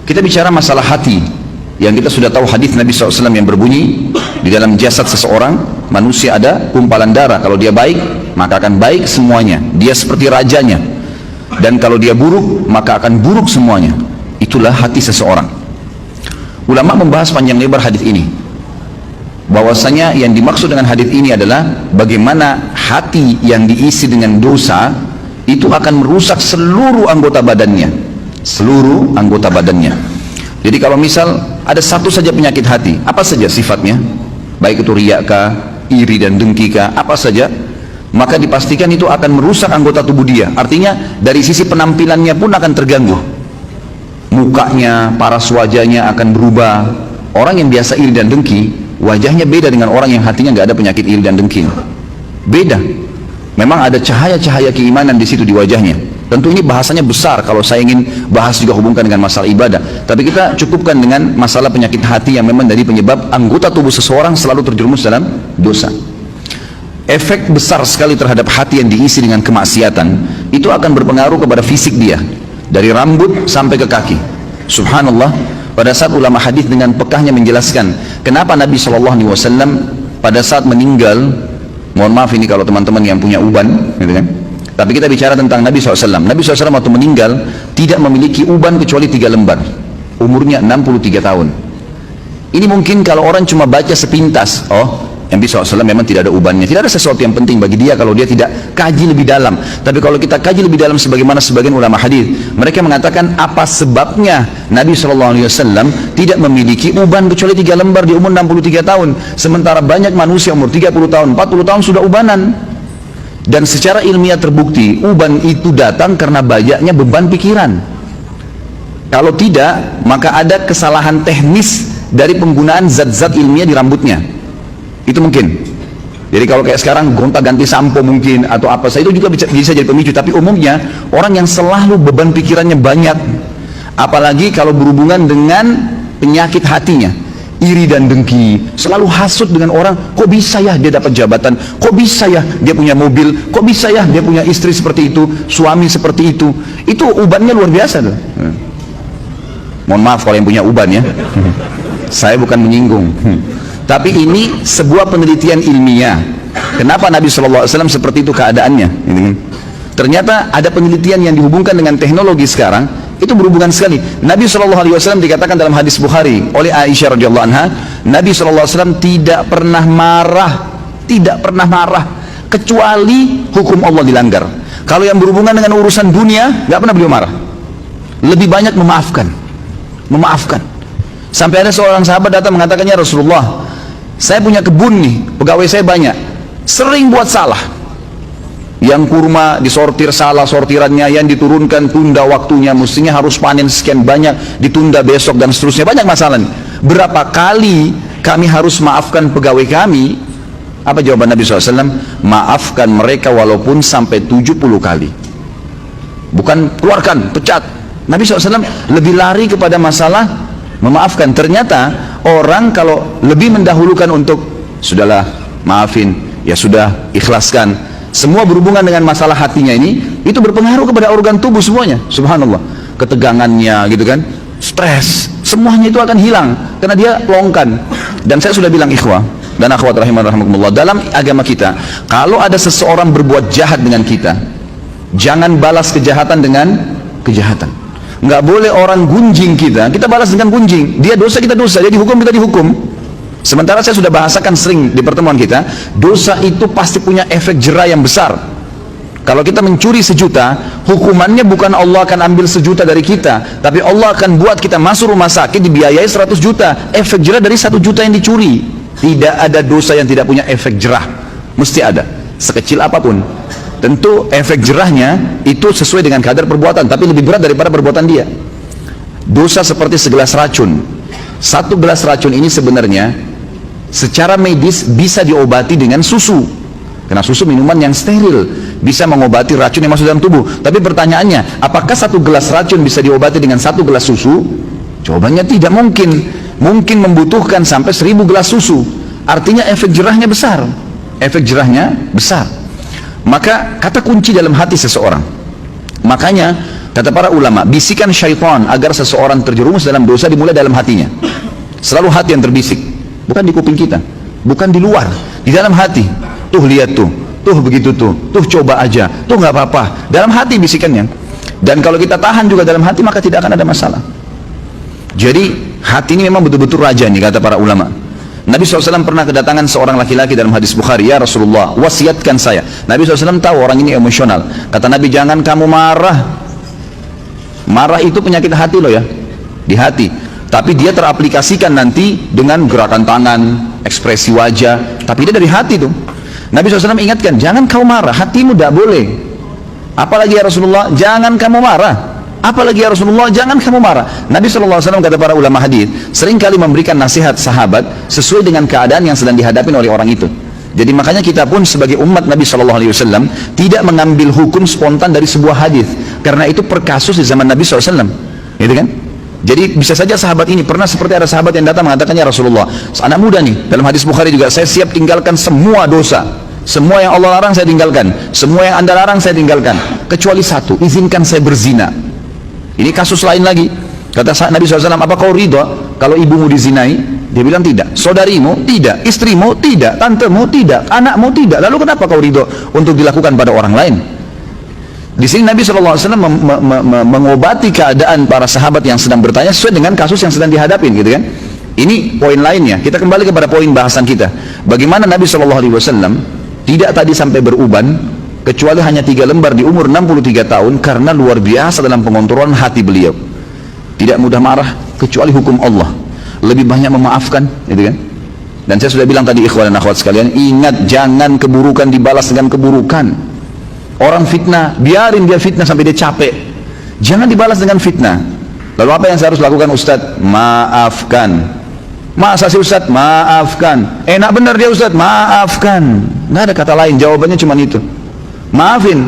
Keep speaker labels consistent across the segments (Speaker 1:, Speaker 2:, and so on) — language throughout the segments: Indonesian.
Speaker 1: Kita bicara masalah hati, yang kita sudah tahu hadis Nabi SAW yang berbunyi, di dalam jasad seseorang manusia ada gumpalan darah. Kalau dia baik, maka akan baik semuanya, dia seperti rajanya. Dan kalau dia buruk, maka akan buruk semuanya. Itulah hati seseorang. Ulama membahas panjang lebar hadis ini, bahwasanya yang dimaksud dengan hadis ini adalah bagaimana hati yang diisi dengan dosa itu akan merusak seluruh anggota badannya. Seluruh anggota badannya. Jadi kalau misal ada satu saja penyakit hati, apa saja sifatnya, baik itu riya kah, iri dan dengki kah, apa saja, maka dipastikan itu akan merusak anggota tubuh dia. Artinya dari sisi penampilannya pun akan terganggu. Mukanya, paras wajahnya akan berubah. Orang yang biasa iri dan dengki, wajahnya beda dengan orang yang hatinya nggak ada penyakit iri dan dengki. Beda. Memang ada cahaya-cahaya keimanan di situ di wajahnya. Tentu ini bahasanya besar kalau saya ingin bahas juga hubungkan dengan masalah ibadah. Tapi kita cukupkan dengan masalah penyakit hati yang memang dari penyebab anggota tubuh seseorang selalu terjerumus dalam dosa. Efek besar sekali terhadap hati yang diisi dengan kemaksiatan itu akan berpengaruh kepada fisik dia, dari rambut sampai ke kaki. Subhanallah, pada saat ulama hadis dengan pekahnya menjelaskan kenapa Nabi SAW pada saat meninggal, mohon maaf ini kalau teman-teman yang punya uban, gitu kan? Tapi kita bicara tentang Nabi SAW. Nabi SAW waktu meninggal tidak memiliki uban kecuali 3 lembar. Umurnya 63 tahun. Ini mungkin kalau orang cuma baca sepintas, oh Nabi SAW memang tidak ada ubannya. Tidak ada sesuatu yang penting bagi dia kalau dia tidak kaji lebih dalam. Tapi kalau kita kaji lebih dalam sebagaimana sebagian ulama hadis, mereka mengatakan apa sebabnya Nabi SAW tidak memiliki uban kecuali 3 lembar di umur 63 tahun. Sementara banyak manusia umur 30 tahun, 40 tahun sudah ubanan. Dan secara ilmiah terbukti uban itu datang karena banyaknya beban pikiran. Kalau tidak, maka ada kesalahan teknis dari penggunaan zat-zat ilmiah di rambutnya. Itu mungkin. Jadi kalau kayak sekarang gonta-ganti sampo mungkin atau apa saja, itu juga bisa jadi pemicu. Tapi umumnya orang yang selalu beban pikirannya banyak, apalagi kalau berhubungan dengan penyakit hatinya, iri dan dengki, selalu hasut dengan orang, kok bisa ya dia dapat jabatan, kok bisa ya dia punya mobil, kok bisa ya dia punya istri seperti itu, suami seperti itu ubannya luar biasa tuh. Mohon maaf kalau yang punya uban ya, saya bukan menyinggung, tapi ini sebuah penelitian ilmiah. Kenapa Nabi SAW seperti itu keadaannya? Ternyata ada penelitian yang dihubungkan dengan teknologi sekarang, itu berhubungan sekali. Nabi SAW dikatakan dalam hadis Bukhari oleh Aisyah radhiyallahu anha, Nabi SAW tidak pernah marah kecuali hukum Allah dilanggar. Kalau yang berhubungan dengan urusan dunia, nggak pernah beliau marah. Lebih banyak memaafkan. Sampai ada seorang sahabat datang mengatakannya, Rasulullah, saya punya kebun nih, pegawai saya banyak, sering buat salah. Yang kurma disortir salah sortirannya, yang diturunkan tunda waktunya, mestinya harus panen sekian banyak, ditunda besok dan seterusnya, banyak masalah nih. Berapa kali kami harus maafkan pegawai kami? Apa jawaban Nabi SAW? Maafkan mereka walaupun sampai 70 kali. Bukan keluarkan, pecat. Nabi SAW lebih lari kepada masalah memaafkan. Ternyata orang kalau lebih mendahulukan untuk sudahlah maafin, ya sudah ikhlaskan, semua berhubungan dengan masalah hatinya ini, itu berpengaruh kepada organ tubuh semuanya. Subhanallah, ketegangannya gitu kan, stres, semuanya itu akan hilang karena dia longkan. Dan saya sudah bilang ikhwah dan akhwat rahimakumullah, dalam agama kita, kalau ada seseorang berbuat jahat dengan kita, jangan balas kejahatan dengan kejahatan. Nggak boleh orang gunjing kita balas dengan gunjing. Dia dosa, kita dosa, dia dihukum, kita dihukum. Sementara saya sudah bahasakan sering di pertemuan kita, dosa itu pasti punya efek jera yang besar. Kalau kita mencuri 1 juta, hukumannya bukan Allah akan ambil 1 juta dari kita, tapi Allah akan buat kita masuk rumah sakit dibiayai 100 juta. Efek jera dari 1 juta yang dicuri. Tidak ada dosa yang tidak punya efek jerah. Mesti ada, sekecil apapun. Tentu efek jerahnya itu sesuai dengan kadar perbuatan, tapi lebih berat daripada perbuatan dia. Dosa seperti segelas racun. 1 gelas racun ini sebenarnya secara medis bisa diobati dengan susu, karena susu minuman yang steril, bisa mengobati racun yang masuk dalam tubuh. Tapi pertanyaannya, apakah 1 gelas racun bisa diobati dengan 1 gelas susu? Jawabannya tidak mungkin. Mungkin membutuhkan sampai 1000 gelas susu. Artinya efek jerahnya besar. Maka kata kunci dalam hati seseorang. Makanya Kata para ulama, bisikan syaitan agar seseorang terjerumus dalam dosa dimulai dalam hatinya. Selalu hati yang terbisik, bukan di kuping kita, bukan di luar, di dalam hati. Tuh lihat tuh begitu tuh coba aja, tuh nggak apa-apa. Dalam hati bisikannya. Dan kalau kita tahan juga dalam hati, maka tidak akan ada masalah. Jadi hati ini memang betul-betul raja nih, kata para ulama. Nabi SAW pernah kedatangan seorang laki-laki dalam hadis Bukhari, ya Rasulullah, wasiatkan saya. Nabi SAW tahu orang ini emosional. Kata Nabi, jangan kamu marah. Marah itu penyakit hati loh ya, di hati. Tapi dia teraplikasikan nanti dengan gerakan tangan, ekspresi wajah. Tapi dia dari hati tuh. Nabi SAW ingatkan, jangan kau marah, hatimu tidak boleh. Apalagi ya Rasulullah, jangan kamu marah. Apalagi ya Rasulullah, jangan kamu marah. Nabi SAW, kata para ulama hadis, seringkali memberikan nasihat sahabat sesuai dengan keadaan yang sedang dihadapi oleh orang itu. Jadi makanya kita pun sebagai umat Nabi SAW tidak mengambil hukum spontan dari sebuah hadis, karena itu per kasus di zaman Nabi SAW, gitu kan? Jadi bisa saja sahabat ini pernah seperti ada sahabat yang datang mengatakan, ya Rasulullah, anak muda nih, dalam hadis Bukhari juga, saya siap tinggalkan semua dosa, semua yang Allah larang saya tinggalkan, semua yang Anda larang saya tinggalkan, kecuali satu, izinkan saya berzina. Ini kasus lain lagi. Kata Nabi SAW, apa kau ridho kalau ibumu dizinai? Dia bilang tidak. Saudarimu tidak, istrimu tidak, tantemu tidak, anakmu tidak. Lalu kenapa kau ridho untuk dilakukan pada orang lain? Di sini Nabi SAW mengobati keadaan para sahabat yang sedang bertanya sesuai dengan kasus yang sedang dihadapin, gitu kan? Ini poin lainnya. Kita kembali kepada poin bahasan kita. Bagaimana Nabi SAW tidak tadi sampai beruban, kecuali hanya 3 lembar di umur 63 tahun, karena luar biasa dalam pengontrolan hati beliau. Tidak mudah marah kecuali hukum Allah. Lebih banyak memaafkan, gitu kan? Dan saya sudah bilang tadi, ikhwan dan akhwat sekalian, ingat, jangan keburukan dibalas dengan keburukan. Orang fitnah, biarin dia fitnah sampai dia capek, jangan dibalas dengan fitnah. Lalu apa yang saya harus lakukan, Ustadz? Maafkan. Masa sih Ustadz? Maafkan. Enak benar dia Ustadz? Maafkan. Nggak ada kata lain, jawabannya cuma itu, maafin.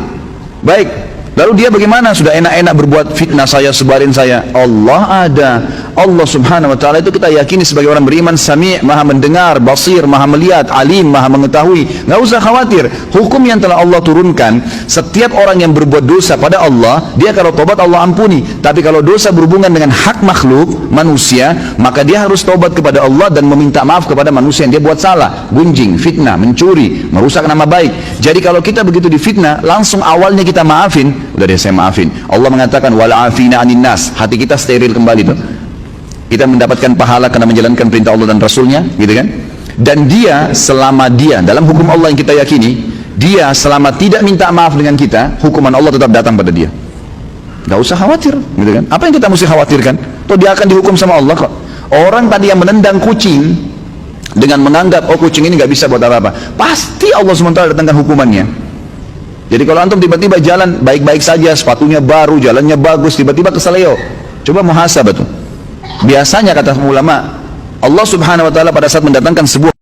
Speaker 1: Baik. Lalu dia bagaimana? Sudah enak-enak berbuat fitnah saya, sebarin saya. Allah ada. Allah subhanahu wa ta'ala itu kita yakini sebagai orang beriman, Sami', maha mendengar, Basir, maha melihat, Alim, maha mengetahui. Nggak usah khawatir. Hukum yang telah Allah turunkan, setiap orang yang berbuat dosa pada Allah, dia kalau tobat Allah ampuni. Tapi kalau dosa berhubungan dengan hak makhluk, manusia, maka dia harus tobat kepada Allah dan meminta maaf kepada manusia yang dia buat salah. Gunjing, fitnah, mencuri, merusak nama baik. Jadi kalau kita begitu difitnah, langsung awalnya kita maafin, udah deh saya maafin. Allah mengatakan wal afina anin nas, hati kita steril kembali tuh. Kita mendapatkan pahala karena menjalankan perintah Allah dan Rasulnya, gitu kan? Dan dia, selama dia dalam hukum Allah yang kita yakini, dia selama tidak minta maaf dengan kita, hukuman Allah tetap datang pada dia. Gak usah khawatir, gitu kan? Apa yang kita mesti khawatirkan? Toh dia akan dihukum sama Allah kok. Orang tadi yang menendang kucing dengan menganggap, oh kucing ini gak bisa buat apa-apa, pasti Allah SWT datangkan hukumannya. Jadi kalau antum tiba-tiba jalan baik-baik saja, sepatunya baru, jalannya bagus, tiba-tiba keseleo, coba muhasabah tuh. Biasanya kata ulama, Allah subhanahu wa ta'ala pada saat mendatangkan sebuah